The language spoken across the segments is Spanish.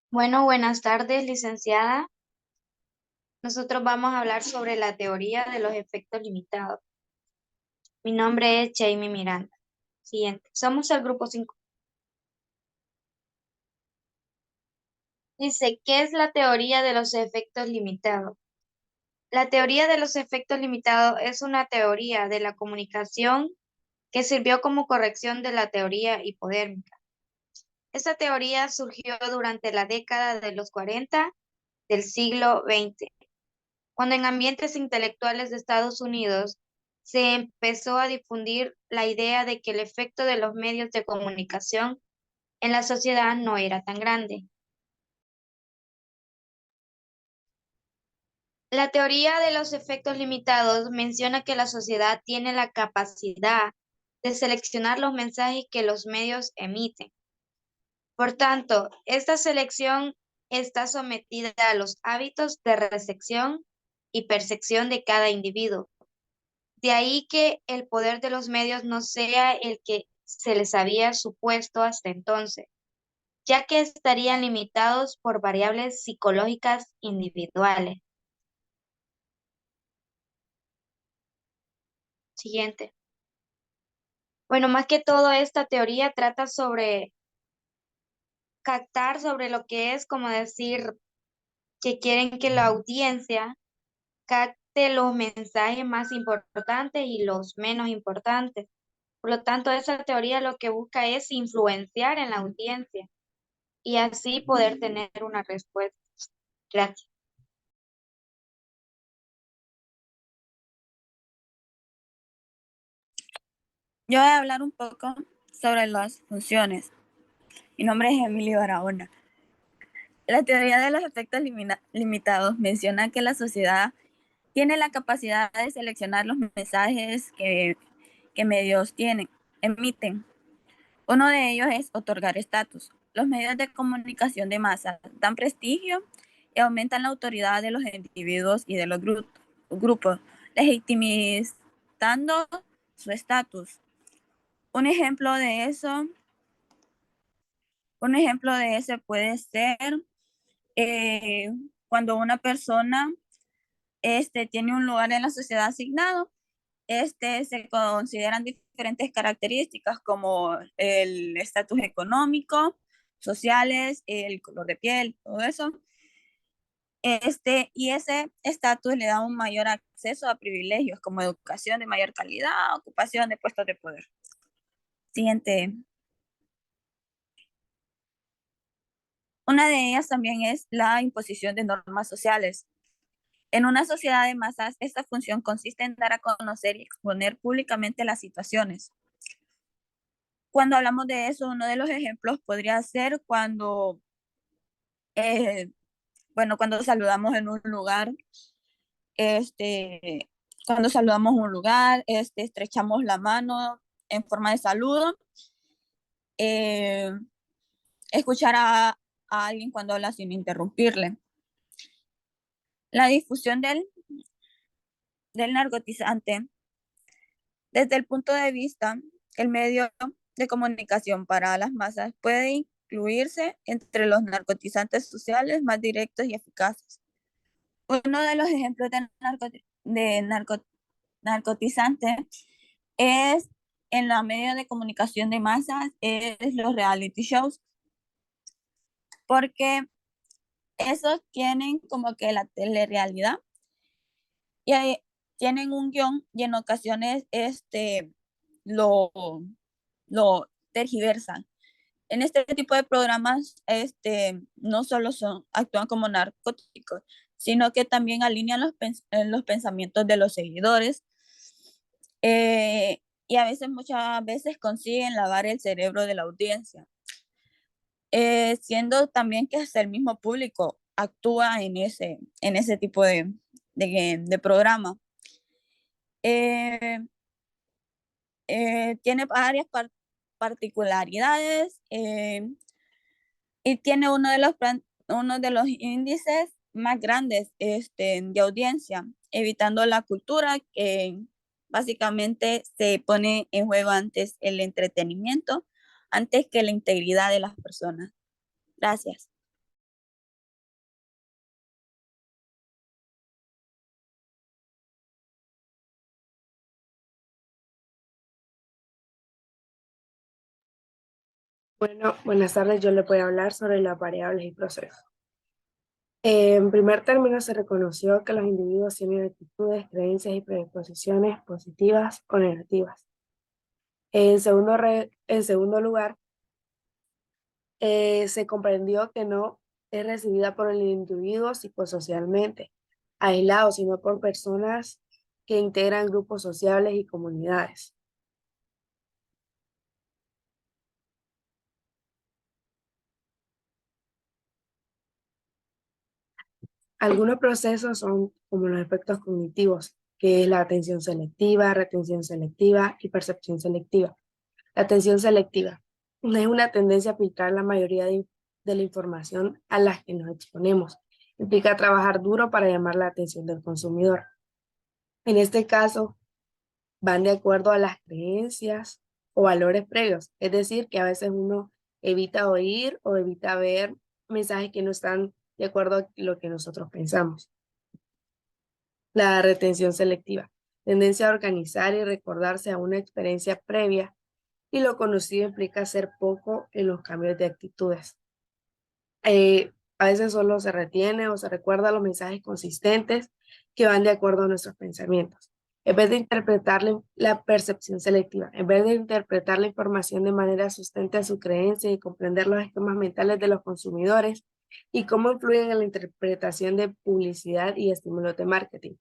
Bueno, buenas tardes, licenciada. Nosotros vamos a hablar sobre la teoría de los efectos limitados. Mi nombre es Jamie Miranda. Siguiente. Somos el grupo 5. Dice, ¿qué es la teoría de los efectos limitados? La teoría de los efectos limitados es una teoría de la comunicación que sirvió como corrección de la teoría hipodérmica. Esta teoría surgió durante la década de los 40 del siglo XX, cuando en ambientes intelectuales de Estados Unidos se empezó a difundir la idea de que el efecto de los medios de comunicación en la sociedad no era tan grande. La teoría de los efectos limitados menciona que la sociedad tiene la capacidad de seleccionar los mensajes que los medios emiten. Por tanto, esta selección está sometida a los hábitos de recepción y percepción de cada individuo. De ahí que el poder de los medios no sea el que se les había supuesto hasta entonces, ya que estarían limitados por variables psicológicas individuales. Siguiente. Bueno, más que todo esta teoría trata sobre captar sobre lo que es como decir que quieren que la audiencia capte los mensajes más importantes y los menos importantes. Por lo tanto, esa teoría lo que busca es influenciar en la audiencia y así poder tener una respuesta. Gracias. Yo voy a hablar un poco sobre las funciones. Mi nombre es Emilio Barahona. La teoría de los efectos limitados menciona que la sociedad tiene la capacidad de seleccionar los mensajes que medios emiten. Uno de ellos es otorgar estatus. Los medios de comunicación de masa dan prestigio y aumentan la autoridad de los individuos y de los grupos, legitimizando su estatus. Un ejemplo de eso, un ejemplo de ese puede ser eh, cuando una persona tiene un lugar en la sociedad asignado, se consideran diferentes características como el estatus económico, sociales, el color de piel, todo eso. Y ese estatus le da un mayor acceso a privilegios como educación de mayor calidad, ocupación de puestos de poder. Siguiente. Una de ellas también es la imposición de normas sociales. En una sociedad de masas, esta función consiste en dar a conocer y exponer públicamente las situaciones. Cuando hablamos de eso, uno de los ejemplos podría ser eh, cuando saludamos en un lugar, este, cuando saludamos en un lugar, estrechamos la mano en forma de saludo, eh, escuchar a alguien cuando habla sin interrumpirle. La difusión del narcotizante, desde el punto de vista, el medio de comunicación para las masas puede incluirse entre los narcotizantes sociales más directos y eficaces. Uno de los ejemplos de narcotizante es en la medio de comunicación de masas, es los reality shows, porque esos tienen como que la telerrealidad y tienen un guión y en ocasiones lo, lo tergiversan. En este tipo de programas, no solo actúan como narcóticos, sino que también alinean los pensamientos de los seguidores, y a veces, muchas veces consiguen lavar el cerebro de la audiencia, siendo también que hasta el mismo público actúa en ese tipo de programa. Eh, Tiene varias particularidades, y tiene uno de los índices más grandes de audiencia, evitando la cultura que básicamente se pone en juego antes el entretenimiento, antes que la integridad de las personas. Gracias. Bueno, buenas tardes. Yo le voy a hablar sobre las variables y procesos. En primer término, se reconoció que los individuos tienen actitudes, creencias y predisposiciones positivas o negativas. En segundo lugar, se comprendió que no es recibida por el individuo psicosocialmente aislado, sino por personas que integran grupos sociales y comunidades. Algunos procesos son como los efectos cognitivos, que es la atención selectiva, retención selectiva y percepción selectiva. La atención selectiva es una tendencia a filtrar la mayoría de la información a la que nos exponemos. Implica trabajar duro para llamar la atención del consumidor. En este caso, van de acuerdo a las creencias o valores previos. Es decir, que a veces uno evita oír o evita ver mensajes que no están de acuerdo a lo que nosotros pensamos. La retención selectiva, tendencia a organizar y recordarse a una experiencia previa, y lo conocido implica hacer poco en los cambios de actitudes. A veces solo se retiene o se recuerda los mensajes consistentes que van de acuerdo a nuestros pensamientos. En vez de interpretar la percepción selectiva, en vez de interpretar la información de manera sustente a su creencia y comprender los esquemas mentales de los consumidores y cómo influyen en la interpretación de publicidad y estímulos de marketing.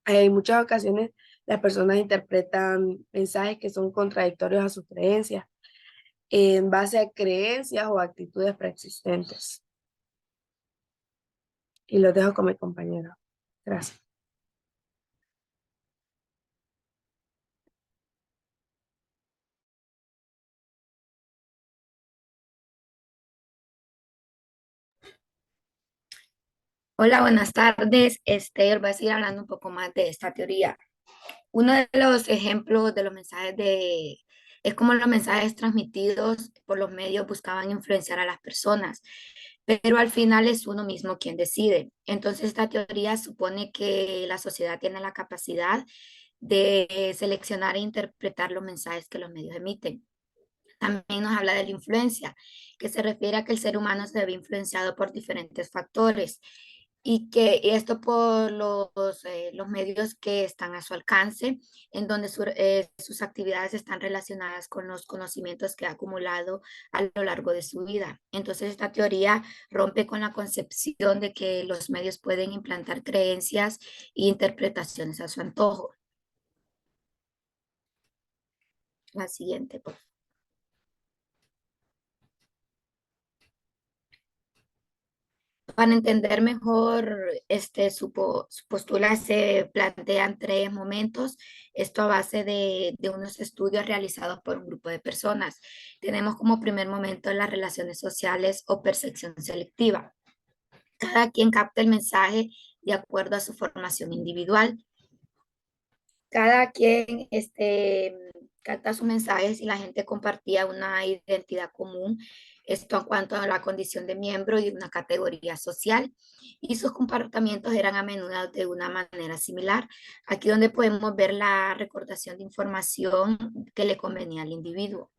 En muchas ocasiones las personas interpretan mensajes que son contradictorios a sus creencias en base a creencias o actitudes preexistentes. Y los dejo con mi compañero. Gracias. Hola, buenas tardes. Voy a seguir hablando un poco más de esta teoría. Uno de los ejemplos de los mensajes es como los mensajes transmitidos por los medios buscaban influenciar a las personas, pero al final es uno mismo quien decide. Entonces, esta teoría supone que la sociedad tiene la capacidad de seleccionar e interpretar los mensajes que los medios emiten. También nos habla de la influencia, que se refiere a que el ser humano se ve influenciado por diferentes factores y que esto por los medios que están a su alcance, en donde sus actividades están relacionadas con los conocimientos que ha acumulado a lo largo de su vida. Entonces, esta teoría rompe con la concepción de que los medios pueden implantar creencias e interpretaciones a su antojo. La siguiente, por favor. Para entender mejor su postura, se plantean tres momentos, esto a base de unos estudios realizados por un grupo de personas. Tenemos como primer momento las relaciones sociales o percepción selectiva. Cada quien capta el mensaje de acuerdo a su formación individual. Cada quien capta sus mensajes y la gente compartía una identidad común, esto en cuanto a la condición de miembro y una categoría social, y sus comportamientos eran a menudo de una manera similar. Aquí donde podemos ver la recordación de información que le convenía al individuo.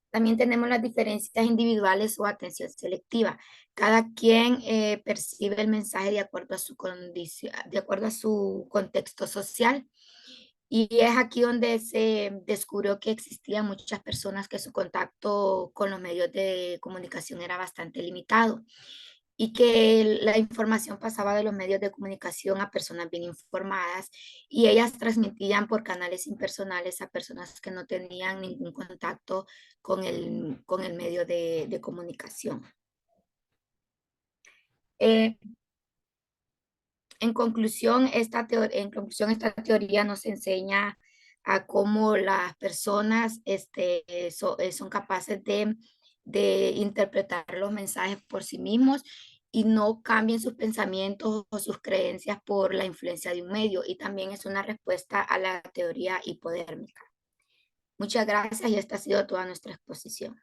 También tenemos las diferencias individuales o atención selectiva. Cada quien percibe el mensaje de acuerdo a su condición, de acuerdo a su contexto social. Y es aquí donde se descubrió que existían muchas personas que su contacto con los medios de comunicación era bastante limitado y que la información pasaba de los medios de comunicación a personas bien informadas y ellas transmitían por canales impersonales a personas que no tenían ningún contacto con el medio de comunicación. En conclusión, esta teoría nos enseña a cómo las personas son capaces de interpretar los mensajes por sí mismos y no cambien sus pensamientos o sus creencias por la influencia de un medio. Y también es una respuesta a la teoría hipodérmica. Muchas gracias y esta ha sido toda nuestra exposición.